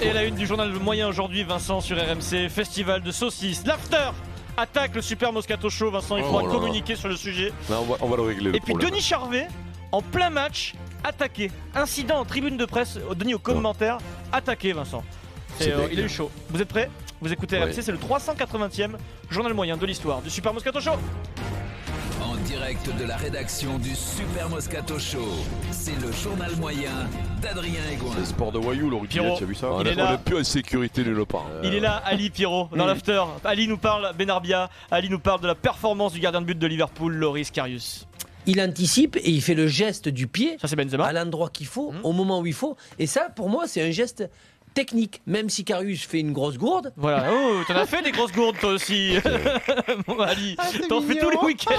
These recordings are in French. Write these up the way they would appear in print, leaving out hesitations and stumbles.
Et la une du journal moyen aujourd'hui, Vincent, sur RMC, festival de saucisses, l'after attaque le Super Moscato Show. Vincent, il faudra communiquer sur le sujet. Non, on va le régler. Et puis Denis Charvet, en plein match, attaqué. Incident en tribune de presse, Denis au commentaire, attaqué Vincent. Il a eu chaud. Vous êtes prêts? Vous écoutez RMC, c'est le 380e journal moyen de l'histoire du Super Moscato Show. En direct de la rédaction du Super Moscato Show, c'est le journal moyen d'Adrien Egoin. C'est le sport de voyou, le rugby, tu as vu ça? On n'est plus en sécurité nulle part. Il est là, Ali Pierrot, dans l'after. Ali nous parle Benarbia, Ali nous parle de la performance du gardien de but de Liverpool, Loris Karius. Il anticipe et il fait le geste du pied ça, c'est Benzema. À l'endroit qu'il faut, au moment où il faut. Et ça, pour moi, c'est un geste technique. Même si Karius fait une grosse gourde. Voilà, oh, t'en as fait des grosses gourdes toi aussi. Bon, Ali, t'en fais tous les week-ends.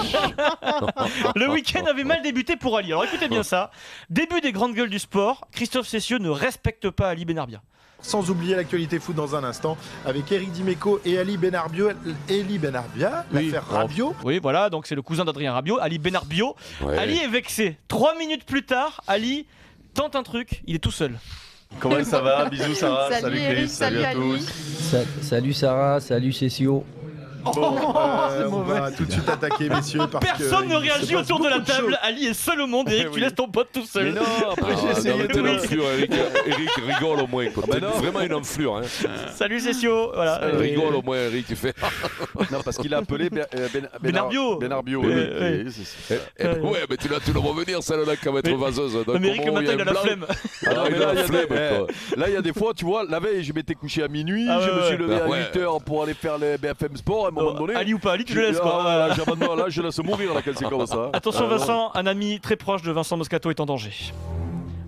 Le week-end avait mal débuté pour Ali. Alors écoutez bien ça. Début des grandes gueules du sport, Christophe Cessieux ne respecte pas Ali Benarbia. Sans oublier l'actualité foot dans un instant avec Eric Dimeco et Ali Benarbia, l'affaire Rabiot. Oui, voilà, donc c'est le cousin d'Adrien Rabiot, Ali Benarbio. Ouais. Ali est vexé. 3 minutes plus tard, Ali tente un truc, il est tout seul. Comment ça va? Bisous Sarah, salut Chris, salut à tous. Salut Sarah, salut Cessio. Bon, on va tout de suite attaquer, messieurs. Personne ne réagit autour de la table. Ali est seul au monde. Eric, tu laisses ton pote tout seul. Mais non, après j'ai essayé de l'enflure. Eric rigole au moins. Vraiment une enflure. Hein. Salut Cessio. Voilà. Rigole au moins, Eric. Tu fais. Non, parce qu'il a appelé Benarbio. Benarbio. Ouais, mais tu l'as revenir celle-là qui va être vaseuse. Mais Eric, le matin, il a la flemme. Là, il y a des fois, tu vois, la veille, je m'étais couché à minuit. Je me suis levé à 8h pour aller faire le BFM Sport. À un moment donné, Ali ou pas Ali, tu le laisses quoi. Là, je laisse mourir là, quand c'est comme ça. Attention Vincent, un ami très proche de Vincent Moscato est en danger.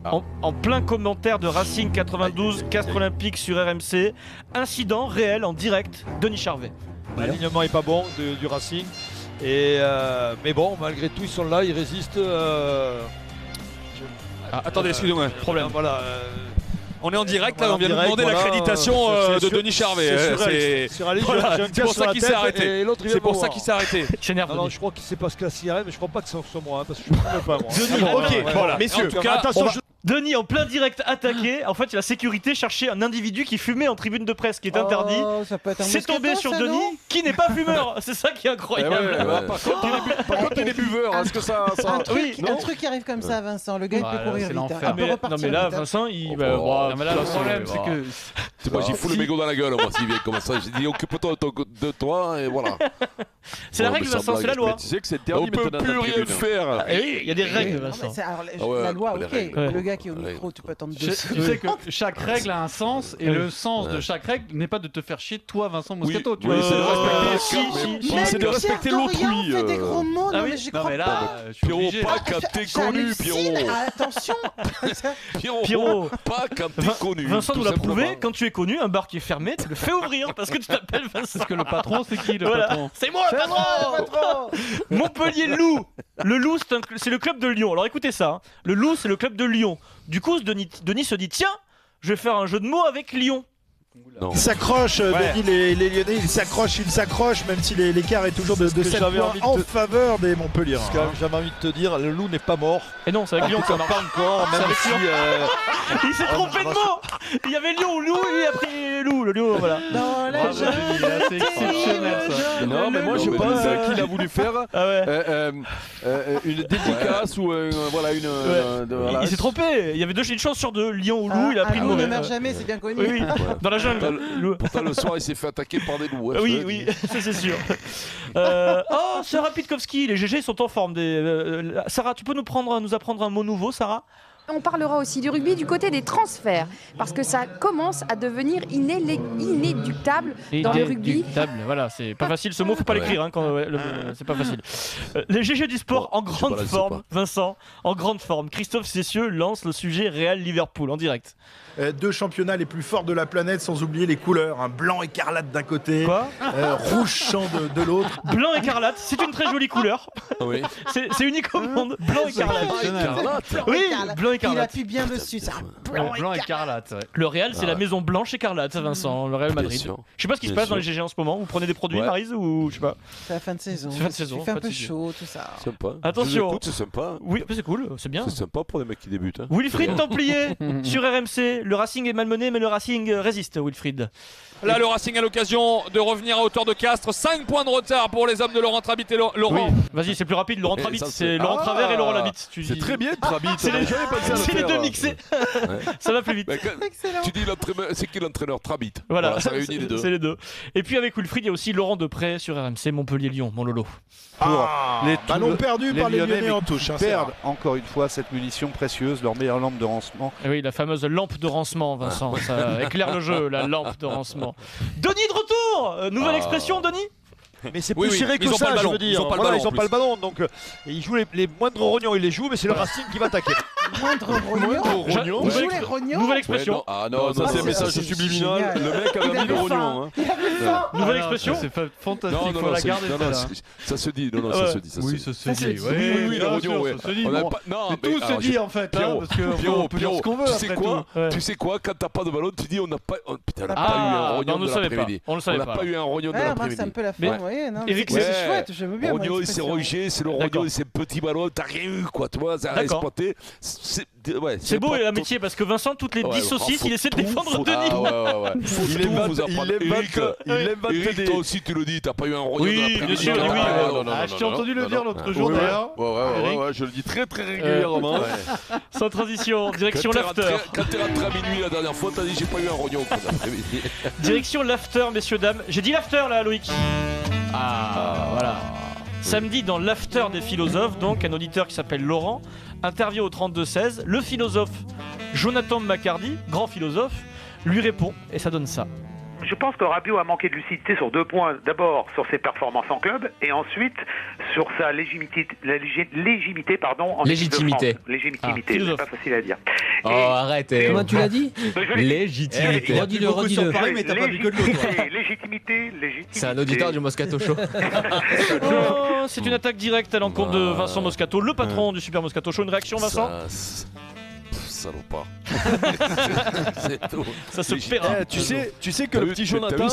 En plein commentaire de Racing 92, Castres Olympique sur RMC, incident réel en direct, Denis Charvet. L'alignement est pas bon du Racing. Mais bon, malgré tout, ils sont là, ils résistent. Attendez, excusez-moi. Problème. Voilà. On est en direct, là, on vient de demander l'accréditation de Denis Charvet. C'est pour ça qu'il s'est arrêté. C'est pour ça qu'il s'est arrêté. Alors, je crois qu'il sait pas ce que la cigarette, mais je crois pas que c'est moi, parce que je ne connais pas moi. Denis, ok, voilà. Messieurs, attention. Denis en plein direct attaqué. En fait, la sécurité cherchait un individu qui fumait en tribune de presse, qui est interdit. C'est tombé sur Denis, qui n'est pas fumeur. C'est ça qui est incroyable. Par contre, il est buveur. Est-ce que ça... Un truc qui arrive comme ça, Vincent. Le gars, il peut courir vite. Non, mais là, Vincent, il va. Le problème, c'est que. C'est moi, j'y fous le mégot dans la gueule, moi, s'il vient comme ça. J'ai dit, occupe-toi de toi, et voilà. C'est la règle, Vincent, c'est la loi. Tu sais que c'est interdit. On peut plus rien faire. Oui, il y a des règles, Vincent. La loi, ok. Le gars qui est au micro, tu peux attendre 2 secondes. Tu sais que chaque règle a un sens, et le sens de chaque règle n'est pas de te faire chier, toi, Vincent Moscato. Oui, c'est de respecter l'autrui. Fait des gros mots, non mais j'y crois pas. Pierrot, pas quand t'es connu, Pierrot. Attention. Pierrot, pas quand t'es connu. Vincent nous l'a prouvé, quand tu es connu, un bar qui est fermé, tu le fais ouvrir parce que tu t'appelles Vincent. Parce que le patron, c'est qui le patron? C'est moi le patron. Montpellier Loup. Le Loup, c'est le club de Lyon. Alors écoutez ça, hein. Le Loup, c'est le club de Lyon. Du coup, Denis se dit, tiens, je vais faire un jeu de mots avec Lyon. Il s'accroche, Denis, les Lyonnais, il s'accroche, même si l'écart est toujours de 7 points en faveur des Montpellier. Ce que j'avais envie de te dire, le loup n'est pas mort. Et non, c'est avec Lyon que ça marche. Pas encore, même si... Il s'est trompé de mot. Il y avait Lyon, Loup, et après Loup, le Lyon, voilà. Dans la C'est exceptionnel ça. Non, mais moi je pense qu'il a voulu faire une dédicace ou voilà une. Il s'est trompé. Il y avait une chance sur 2. Lyon ou Loup, il a pris le Loup mauvais. ne meurt jamais, c'est bien connu. Oui, dans la jungle. Pourtant, le soir, il s'est fait attaquer par des loups. Oui, ça c'est sûr. Oh, Sarah Pitkowski, les GG sont en forme. Sarah, tu peux nous apprendre un mot nouveau, Sarah? On parlera aussi du rugby du côté des transferts, parce que ça commence à devenir inéluctable dans le rugby. Inéluctable, voilà, c'est pas facile, ce mot faut pas l'écrire, hein, c'est pas facile. Les GG du sport en grande forme, Vincent, en grande forme. Christophe Cessieux lance le sujet Real-Liverpool en direct. 2 championnats les plus forts de la planète, sans oublier les couleurs, un blanc écarlate d'un côté, rouge champ de l'autre. Blanc écarlate, c'est une très jolie couleur. Oui. C'est unique au monde, blanc écarlate. Oui, blanc écarlate. écarlate. Il appuie bien dessus. C'est un blanc écarlate. Le Real, c'est la maison blanche écarlate, Vincent, le Real Madrid. Je sais pas ce qui se passe dans les GG en ce moment. Vous prenez des produits, Maryse, ou je sais pas. C'est la fin de saison. C'est fin de saison. Il fait un peu chaud, tout ça. Sympa. Attention. C'est sympa. Oui, c'est cool, c'est bien. C'est sympa pour les mecs qui débutent. Wilfried Templier sur RMC. Le Racing est malmené, mais le Racing résiste, Wilfried. Là, le Racing a l'occasion de revenir à hauteur de Castres. 5 points de retard pour les hommes de Laurent Trabit et Laurent. Oui. Vas-y, c'est plus rapide. Laurent Trabit, c'est Laurent Travers et Laurent Labitte. C'est très bien, Trabit. C'est les deux mixés. Ça va plus vite. Excellent. Tu dis c'est qui l'entraîneur Trabit? Voilà, ça réunit les deux. C'est les deux. Et puis avec Wilfried, il y a aussi Laurent Depré sur RMC Montpellier-Lyon, mon Lolo. Les ballons perdus par les Lyonnais en touche. Perdent encore une fois cette munition précieuse, leur meilleure lampe de rancement. Et oui, la fameuse lampe de rancement, Vincent. Ça éclaire le jeu, la lampe de rancement. Denis de retour. Nouvelle expression, Denis. Mais c'est plus serré que ça, je veux dire. Ils n'ont pas le ballon, donc ils jouent les moindres rognons, ils les jouent, mais c'est le Racing qui va attaquer. Moindre rognon. Nouvelle expression. Ah non, ça c'est un message subliminal. Le mec avait mis le rognon. Nouvelle expression. C'est fantastique, Non, faut la garder. ça se dit. Non, ça se dit. Oui, ça se dit. Oui, le rognon, ouais. Ça se dit. Tout se dit en fait, parce qu'on peut dire ce qu'on veut. Tu sais quoi, quand t'as pas de ballon, tu dis on n'a pas eu un rognon de l'après-midi. On ne n'a pas eu un rognon de l'après-midi. C'est un peu la fin. Eric, c'est chouette, j'aime bien. Rognon, c'est Roger, c'est le rognon, c'est petit ballon, t'as rien eu, quoi, tu vois, ça a exploité. C'est beau l'amitié parce que Vincent, toutes les 10 saucisses, il essaie de défendre Denis. Il invente toi aussi, tu le dis, t'as pas eu un rognon de l'après-midi. Bien sûr, je t'ai entendu le dire l'autre jour d'ailleurs. Ouais, je le dis très régulièrement. Sans transition, direction l'after. Quand t'es rentré à minuit la dernière fois, t'as dit j'ai pas eu un rognon l'après-midi. Direction l'after, messieurs, dames. J'ai dit l'after là, Loïc. Voilà. Samedi, dans l'after des philosophes, donc un auditeur qui s'appelle Laurent, interview au 32-16, le philosophe Jonathan McCarty, grand philosophe, lui répond et ça donne ça. Je pense que Rabiot a manqué de lucidité sur 2 points. D'abord sur ses performances en club et ensuite sur sa légitimité en légitimité. Légitimité, c'est pas facile à dire. Oh, arrête. Comment tu l'as dit? Légitimité. Redis-le. Mais t'as pas vu que de l'autre. Légitimité. C'est un auditeur du Moscato Show. C'est une attaque directe à l'encontre de Vincent Moscato, le patron du Super Moscato Show. Une réaction, Vincent? Salopard. C'est tout. Ça se paiera. Tu sais que le petit Jonathan.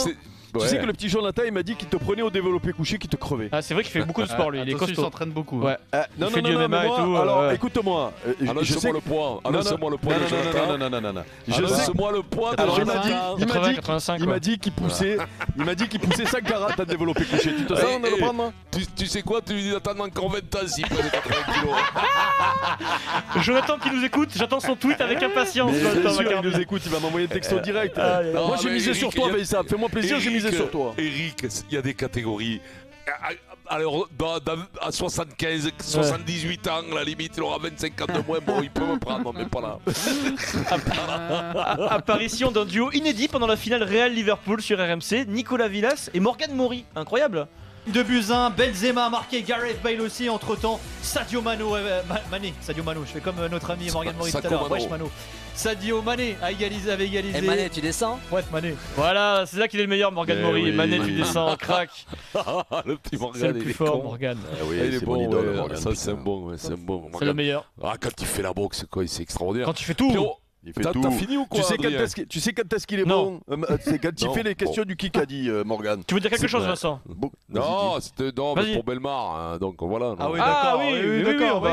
Tu sais que le petit Jonathan, il m'a dit qu'il te prenait au développé couché, qu'il te crevait. Ah, c'est vrai qu'il fait beaucoup de sport, lui. Il est costaud. Il s'entraîne beaucoup. Ouais. Non, il fait du MMA et tout. Alors, écoute-moi. Annonce-moi le poids. Annonce-moi le poids. Non. Annonce-moi le poids. Alors, il 85, m'a dit qu'il poussait 5 carats à développé couché. Tu te sens, on va le prendre? Tu sais quoi? Tu lui dis d'attendre encore 20 ans s'il prenait 80 kilos. Jonathan qui nous écoute, j'attends son tweet avec impatience. Bien sûr, il nous écoute, il va m'envoyer un texto direct. Moi, j'ai misé sur toi, ça. Fais-moi plaisir, j'ai misé sur toi. Eric, il y a des catégories. Alors, à 75, 78 ans, la limite, il aura 25 ans de moins. Bon, il peut me prendre, mais pas là. Apparition d'un duo inédit pendant la finale Real-Liverpool sur RMC, Nicolas Villas et Morgan Mori. Incroyable. 2-1, Benzema a marqué, Gareth Bale aussi, entre-temps, Sadio Mané, je fais comme notre ami Morgan Mori tout à l'heure, wesh Mano. Sadio Mané avait égalisé. Et Mané, tu descends? Ouais, Mané. Voilà, c'est là qu'il est le meilleur, Morgan Mori. Oui. Mané, tu descends, crac. Le petit Morgan, c'est le plus fort, Morgan. Oui, il est bon, ça c'est un bon. C'est le meilleur. Ah, quand il fait la boxe, c'est extraordinaire. Quand il fait tout. T'as fini ou quoi? Tu sais quand est-ce qu'il est bon? C'est quand il fait les questions du Kikadi, Morgan. Tu veux dire quelque chose, Vincent? Non, c'était pour Belmar, donc voilà. Ah oui, d'accord. Oui, d'accord.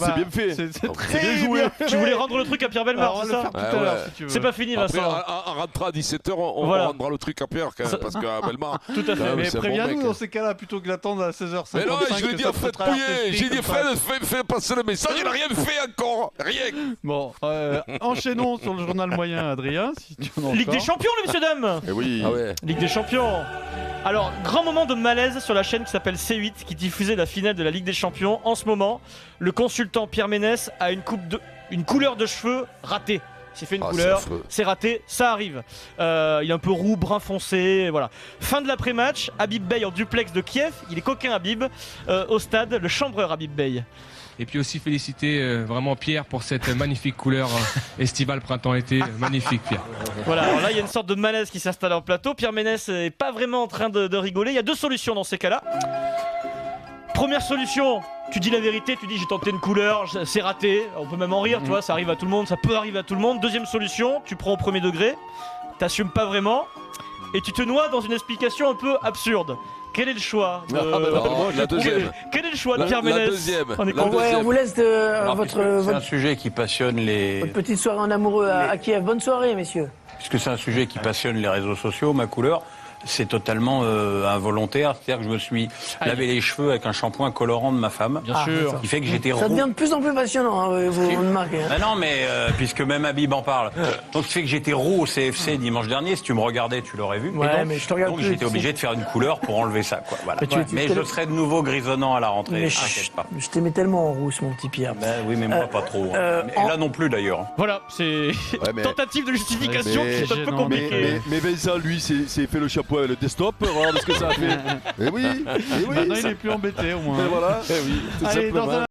C'est bien fait. C'est bien joué. Tu voulais rendre le truc à Pierre Belmar, c'est ça? C'est pas fini, Vincent. En rentrant à 17h, on rendra le truc à Pierre parce qu'à Belmar. Tout à fait. Mais préviens-nous dans ces cas-là plutôt que d'attendre à 16h55. Mais non, je l'ai dit à Fred Pouillet. J'ai dit Fred, fais passer le message, il n'a rien fait encore. Rien. Bon, enchaînons sur le journal moyen, Adrien. Si tu en as Ligue des Champions, les messieurs dames. Oui. Ligue des Champions. Alors, grand moment de malaise sur la chaîne qui s'appelle C8, qui diffusait la finale de la Ligue des Champions. En ce moment, le consultant Pierre Ménès a une couleur de cheveux ratée. Il s'est fait une couleur, c'est raté, ça arrive. Il est un peu roux, brun foncé, voilà. Fin de l'après-match, Habib Beye en duplex de Kiev. Il est coquin Habib, au stade, le chambreur Habib Beye. Et puis aussi féliciter vraiment Pierre pour cette magnifique couleur estivale, printemps-été. Magnifique Pierre. Voilà, alors là il y a une sorte de malaise qui s'installe en plateau. Pierre Ménès n'est pas vraiment en train de rigoler. Il y a 2 solutions dans ces cas-là. Première solution, tu dis la vérité, tu dis j'ai tenté une couleur, c'est raté, on peut même en rire, tu vois, ça arrive à tout le monde, ça peut arriver à tout le monde. Deuxième solution, tu prends au premier degré, t'assumes pas vraiment, et tu te noies dans une explication un peu absurde. Quel est le choix La deuxième. Quel est le choix de Pierre Ménès? La deuxième. On vous laisse C'est un sujet qui passionne votre petite soirée en amoureux à Kiev. Bonne soirée, messieurs. Puisque c'est un sujet qui passionne les réseaux sociaux, ma couleur. C'est totalement involontaire, c'est-à-dire que je me suis lavé les cheveux avec un shampoing colorant de ma femme. Bien sûr. Qui fait que j'étais roux. Ça devient de plus en plus passionnant, hein, vous remarquez. Ah non, mais puisque même Habib en parle. Donc, ce fait que j'étais roux au CFC dimanche dernier. Si tu me regardais, tu l'aurais vu. Ouais, mais je te regarde donc plus, j'étais obligé de faire une couleur pour enlever ça, quoi. Voilà. Mais je serai de nouveau grisonnant à la rentrée. Mais t'inquiète pas. Je t'aimais tellement en rousse, mon petit Pierre. Oui, mais moi pas trop. Et là non plus d'ailleurs. Voilà, c'est tentative de justification qui est un peu compliquée. Mais Vincent, lui, s'est fait le chapeau avec le desktop. Regarde ce que ça a fait. Eh oui. Maintenant, il est plus embêté au moins. Et voilà. Allez, dans un